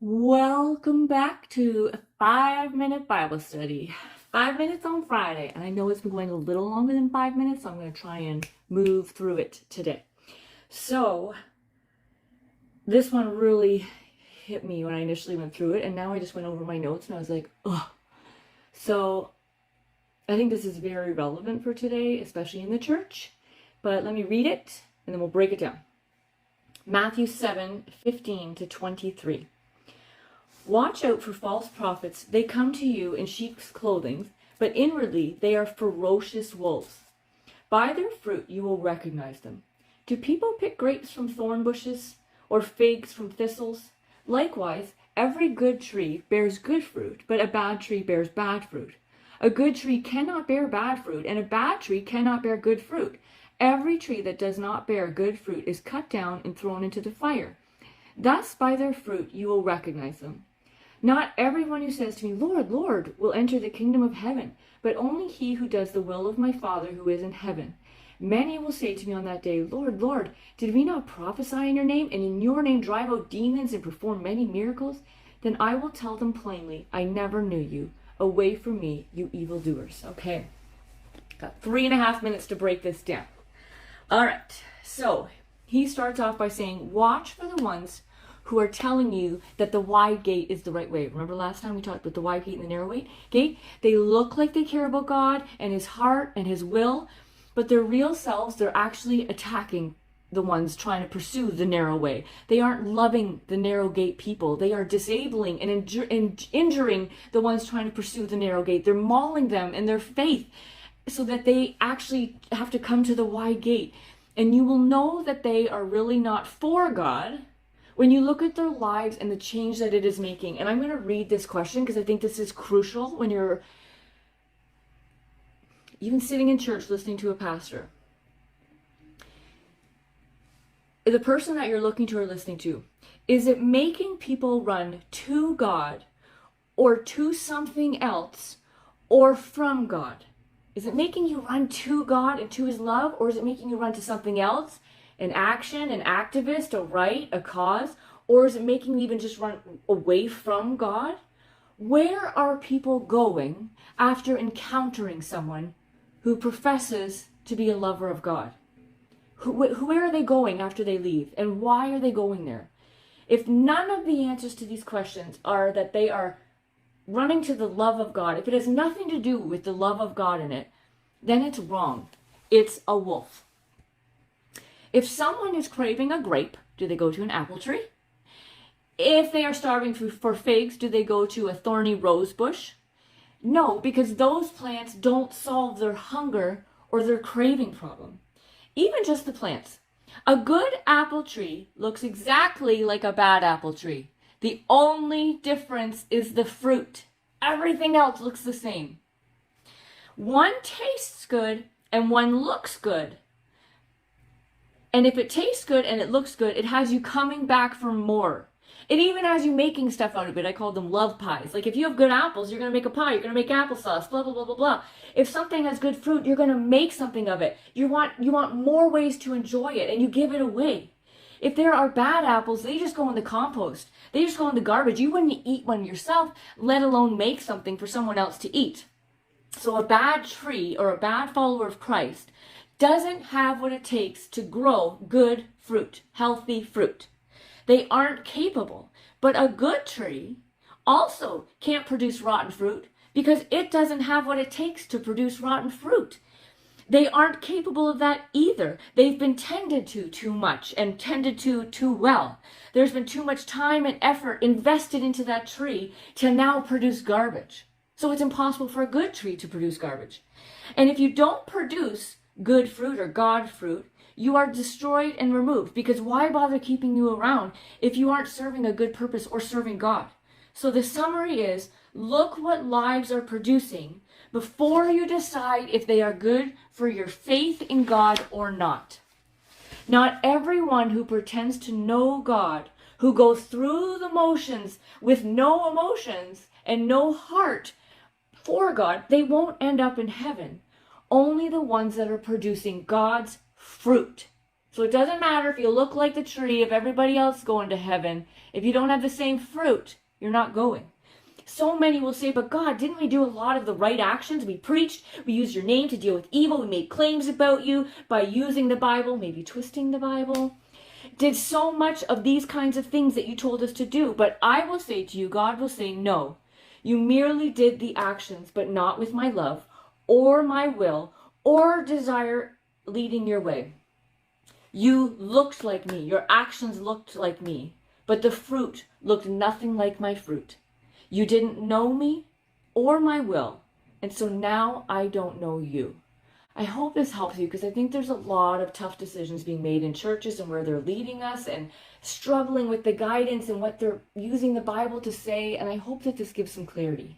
Welcome back to a 5-minute Bible study. 5 minutes on Friday. And I know it's been going a little longer than 5 minutes, so I'm going to try and move through it today. So, this one really hit me when I initially went through it, and now I just went over my notes and I was like, ugh. So, I think this is very relevant for today, especially in the church. But let me read it, and then we'll break it down. Matthew 7:15-23. Watch out for false prophets. They come to you in sheep's clothing, but inwardly they are ferocious wolves. By their fruit you will recognize them. Do people pick grapes from thorn bushes or figs from thistles? Likewise, every good tree bears good fruit, but a bad tree bears bad fruit. A good tree cannot bear bad fruit, and a bad tree cannot bear good fruit. Every tree that does not bear good fruit is cut down and thrown into the fire. Thus by their fruit you will recognize them. Not everyone who says to me, Lord, Lord, will enter the kingdom of heaven, but only he who does the will of my Father who is in heaven. Many will say to me on that day, Lord, Lord, did we not prophesy in your name, and in your name drive out demons and perform many miracles? Then I will tell them plainly, I never knew you. Away from me, you evildoers. Okay, got 3.5 minutes to break this down. All right, so he starts off by saying, watch for the ones who are telling you that the wide gate is the right way. Remember last time we talked about the wide gate and the narrow gate? They look like they care about God and his heart and his will, but their real selves, they're actually attacking the ones trying to pursue the narrow way. They aren't loving the narrow gate people. They are disabling and injuring the ones trying to pursue the narrow gate. They're mauling them in their faith so that they actually have to come to the wide gate. And you will know that they are really not for God when you look at their lives and the change that it is making. And I'm going to read this question because I think this is crucial when you're even sitting in church listening to a pastor. The person that you're looking to or listening to, is it making people run to God or to something else or from God? Is it making you run to God and to his love, or is it making you run to something else? An action, an activist, a right, a cause? Or is it making you even just run away from God? Where are people going after encountering someone who professes to be a lover of God? Where are they going after they leave? And why are they going there? If none of the answers to these questions are that they are running to the love of God, if it has nothing to do with the love of God in it, then it's wrong. It's a wolf. If someone is craving a grape, do they go to an apple tree? If they are starving for figs, do they go to a thorny rose bush? No, because those plants don't solve their hunger or their craving problem. Even just the plants. A good apple tree looks exactly like a bad apple tree. The only difference is the fruit. Everything else looks the same. One tastes good and one looks good. And if it tastes good and it looks good, it has you coming back for more. It even has you making stuff out of it. I call them love pies. Like if you have good apples, you're going to make a pie. You're going to make applesauce, blah, blah, blah, blah, blah. If something has good fruit, you're going to make something of it. You want more ways to enjoy it, and you give it away. If there are bad apples, they just go in the compost. They just go in the garbage. You wouldn't eat one yourself, let alone make something for someone else to eat. So a bad tree or a bad follower of Christ doesn't have what it takes to grow good fruit, healthy fruit. They aren't capable. But a good tree also can't produce rotten fruit because it doesn't have what it takes to produce rotten fruit. They aren't capable of that either. They've been tended to too much and tended to too well. There's been too much time and effort invested into that tree to now produce garbage. So it's impossible for a good tree to produce garbage. And if you don't produce good fruit or God fruit, you are destroyed and removed, because why bother keeping you around if you aren't serving a good purpose or serving God? So the summary is, look what lives are producing before you decide if they are good for your faith in God or not. Not everyone who pretends to know God, who goes through the motions with no emotions and no heart for God, they won't end up in heaven. Only the ones that are producing God's fruit. So it doesn't matter if you look like the tree of everybody else going to heaven. If you don't have the same fruit, you're not going. So many will say, but God, didn't we do a lot of the right actions? We preached, we used your name to deal with evil, we made claims about you by using the Bible, maybe twisting the Bible. Did so much of these kinds of things that you told us to do. But I will say to you, God will say, no, you merely did the actions, but not with my love or my will or desire leading your way. You looked like me, your actions looked like me, but the fruit looked nothing like my fruit. You didn't know me or my will, and so now I don't know you. I hope this helps you, because I think there's a lot of tough decisions being made in churches and where they're leading us and struggling with the guidance and what they're using the Bible to say, and I hope that this gives some clarity.